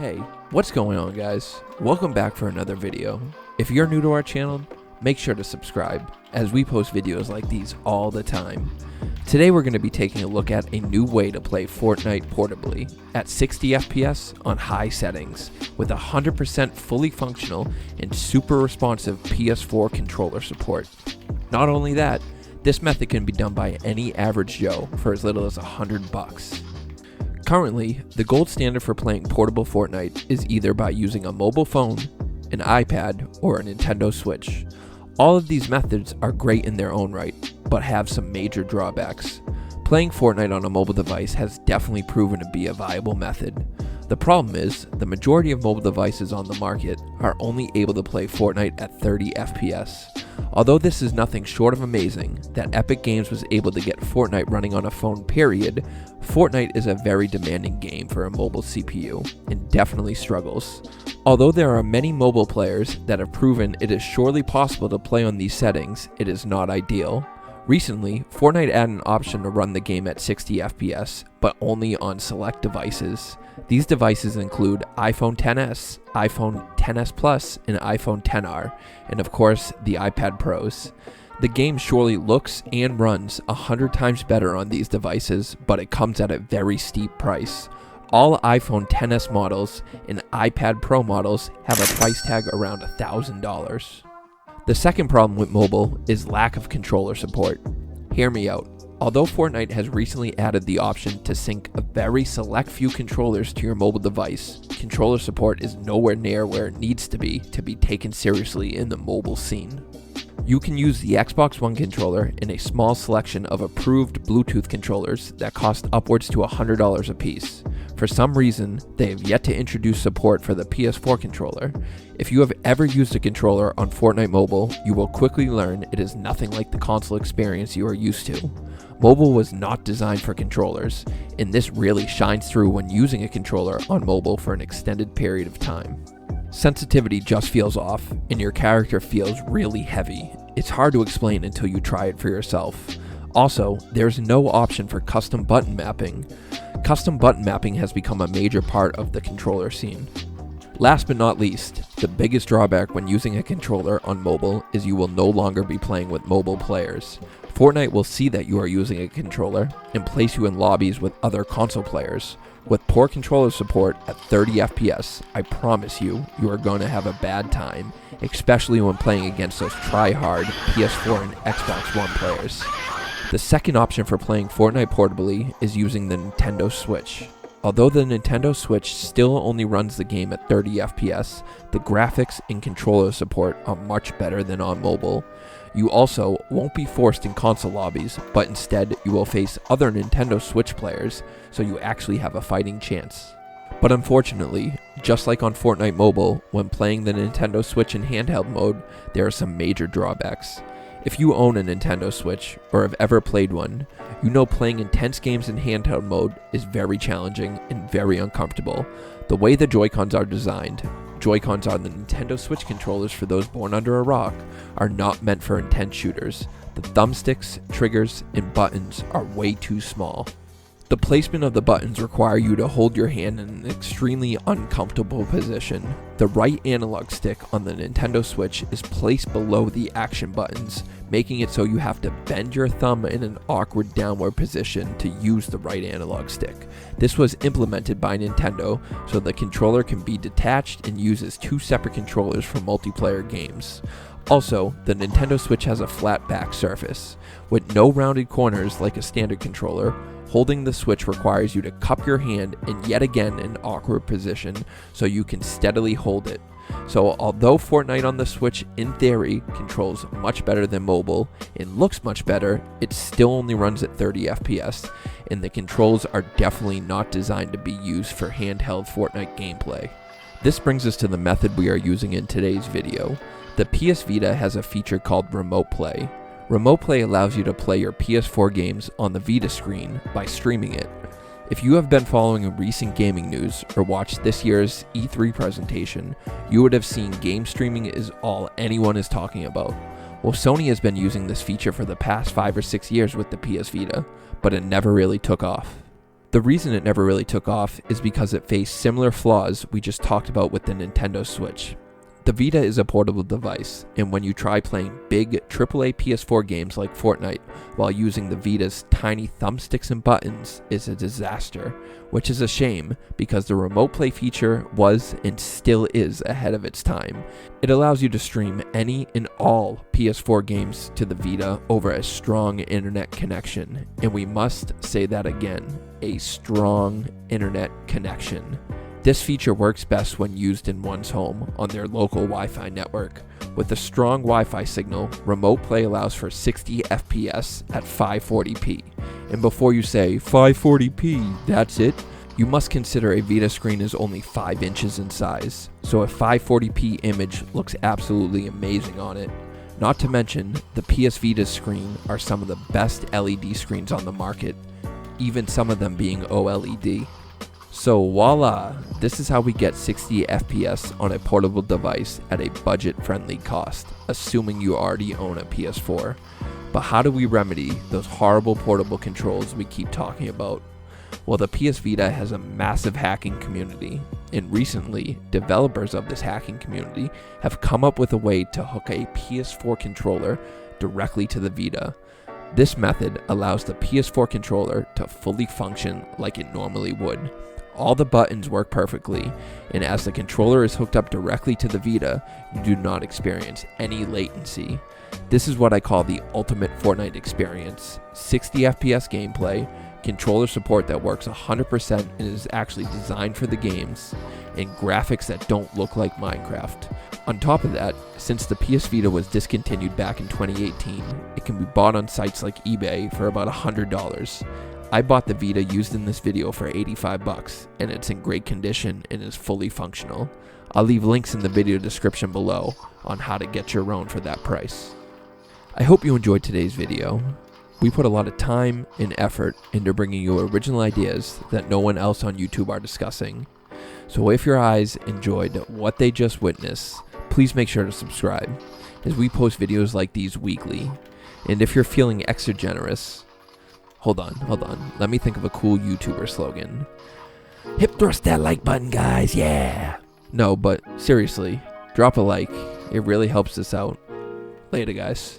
Hey, what's going on, guys? Welcome back for another video. If you're new to our channel, make sure to subscribe, as we post videos like these all the time. Today we're going to be taking a look at a new way to play Fortnite portably at 60 FPS on high settings with 100% fully functional and super responsive PS4 controller support. Not only that, this method can be done by any average Joe for as little as $100. Currently, the gold standard for playing portable Fortnite is either by using a mobile phone, an iPad, or a Nintendo Switch. All of these methods are great in their own right, but have some major drawbacks. Playing Fortnite on a mobile device has definitely proven to be a viable method. The problem is, the majority of mobile devices on the market are only able to play Fortnite at 30 FPS. Although this is nothing short of amazing that Epic Games was able to get Fortnite running on a phone period, Fortnite is a very demanding game for a mobile CPU and definitely struggles. Although there are many mobile players that have proven it is surely possible to play on these settings, it is not ideal. Recently, Fortnite added an option to run the game at 60 FPS, but only on select devices. These devices include iPhone XS, iPhone XS Plus, and iPhone XR, and of course, the iPad Pros. The game surely looks and runs 100 times better on these devices, but it comes at a very steep price. All iPhone XS models and iPad Pro models have a price tag around $1,000. The second problem with mobile is lack of controller support. Hear me out. Although Fortnite has recently added the option to sync a very select few controllers to your mobile device, controller support is nowhere near where it needs to be taken seriously in the mobile scene. You can use the Xbox One controller in a small selection of approved Bluetooth controllers that cost upwards to $100 a piece. For some reason, they have yet to introduce support for the PS4 controller. If you have ever used a controller on Fortnite Mobile, you will quickly learn it is nothing like the console experience you are used to. Mobile was not designed for controllers, and this really shines through when using a controller on mobile for an extended period of time. Sensitivity just feels off, and your character feels really heavy. It's hard to explain until you try it for yourself. Also, there's no option for custom button mapping. Custom button mapping has become a major part of the controller scene. Last but not least, the biggest drawback when using a controller on mobile is you will no longer be playing with mobile players. Fortnite will see that you are using a controller and place you in lobbies with other console players. With poor controller support at 30 FPS, I promise you are going to have a bad time, especially when playing against those try-hard PS4 and Xbox One players. The second option for playing Fortnite portably is using the Nintendo Switch. Although the Nintendo Switch still only runs the game at 30 FPS, the graphics and controller support are much better than on mobile. You also won't be forced in console lobbies, but instead you will face other Nintendo Switch players, so you actually have a fighting chance. But unfortunately, just like on Fortnite Mobile, when playing the Nintendo Switch in handheld mode, there are some major drawbacks. If you own a Nintendo Switch, or have ever played one, you know playing intense games in handheld mode is very challenging and very uncomfortable. The way the Joy-Cons are designed, Joy-Cons are the Nintendo Switch controllers for those born under a rock, are not meant for intense shooters. The thumbsticks, triggers, and buttons are way too small. The placement of the buttons require you to hold your hand in an extremely uncomfortable position. The right analog stick on the Nintendo Switch is placed below the action buttons, making it so you have to bend your thumb in an awkward downward position to use the right analog stick. This was implemented by Nintendo so the controller can be detached and used as two separate controllers for multiplayer games. Also, the Nintendo Switch has a flat back surface. With no rounded corners like a standard controller, holding the Switch requires you to cup your hand in yet again an awkward position so you can steadily hold it. So although Fortnite on the Switch in theory controls much better than mobile and looks much better, it still only runs at 30 FPS, and the controls are definitely not designed to be used for handheld Fortnite gameplay. This brings us to the method we are using in today's video. The PS Vita has a feature called Remote Play. Remote Play allows you to play your PS4 games on the Vita screen by streaming it. If you have been following recent gaming news or watched this year's E3 presentation, you would have seen game streaming is all anyone is talking about. Well, Sony has been using this feature for the past 5 or 6 years with the PS Vita, but it never really took off. The reason it never really took off is because it faced similar flaws we just talked about with the Nintendo Switch. The Vita is a portable device, and when you try playing big AAA PS4 games like Fortnite while using the Vita's tiny thumbsticks and buttons is a disaster, which is a shame because the remote play feature was and still is ahead of its time. It allows you to stream any and all PS4 games to the Vita over a strong internet connection, and we must say that again, a strong internet connection. This feature works best when used in one's home on their local Wi-Fi network. With a strong Wi-Fi signal, remote play allows for 60 FPS at 540p. And before you say, 540p, that's it? You must consider a Vita screen is only 5 inches in size, so a 540p image looks absolutely amazing on it. Not to mention, the PS Vita screen are some of the best LED screens on the market, even some of them being OLED. So voila, this is how we get 60 FPS on a portable device at a budget-friendly cost, assuming you already own a PS4. But how do we remedy those horrible portable controls we keep talking about? Well, the PS Vita has a massive hacking community, and recently, developers of this hacking community have come up with a way to hook a PS4 controller directly to the Vita. This method allows the PS4 controller to fully function like it normally would. All the buttons work perfectly, and as the controller is hooked up directly to the Vita, you do not experience any latency. This is what I call the ultimate Fortnite experience. 60 FPS gameplay, controller support that works 100% and is actually designed for the games, and graphics that don't look like Minecraft. On top of that, since the PS Vita was discontinued back in 2018, it can be bought on sites like eBay for about $100. I bought the Vita used in this video for $85, and it's in great condition and is fully functional. I'll leave links in the video description below on how to get your own for that price. I hope you enjoyed today's video. We put a lot of time and effort into bringing you original ideas that no one else on YouTube are discussing. So if your eyes enjoyed what they just witnessed, please make sure to subscribe, as we post videos like these weekly. And if you're feeling extra generous, Hold on. Let me think of a cool YouTuber slogan. Hip thrust that like button, guys, yeah! No, but seriously, drop a like. It really helps us out. Later, guys.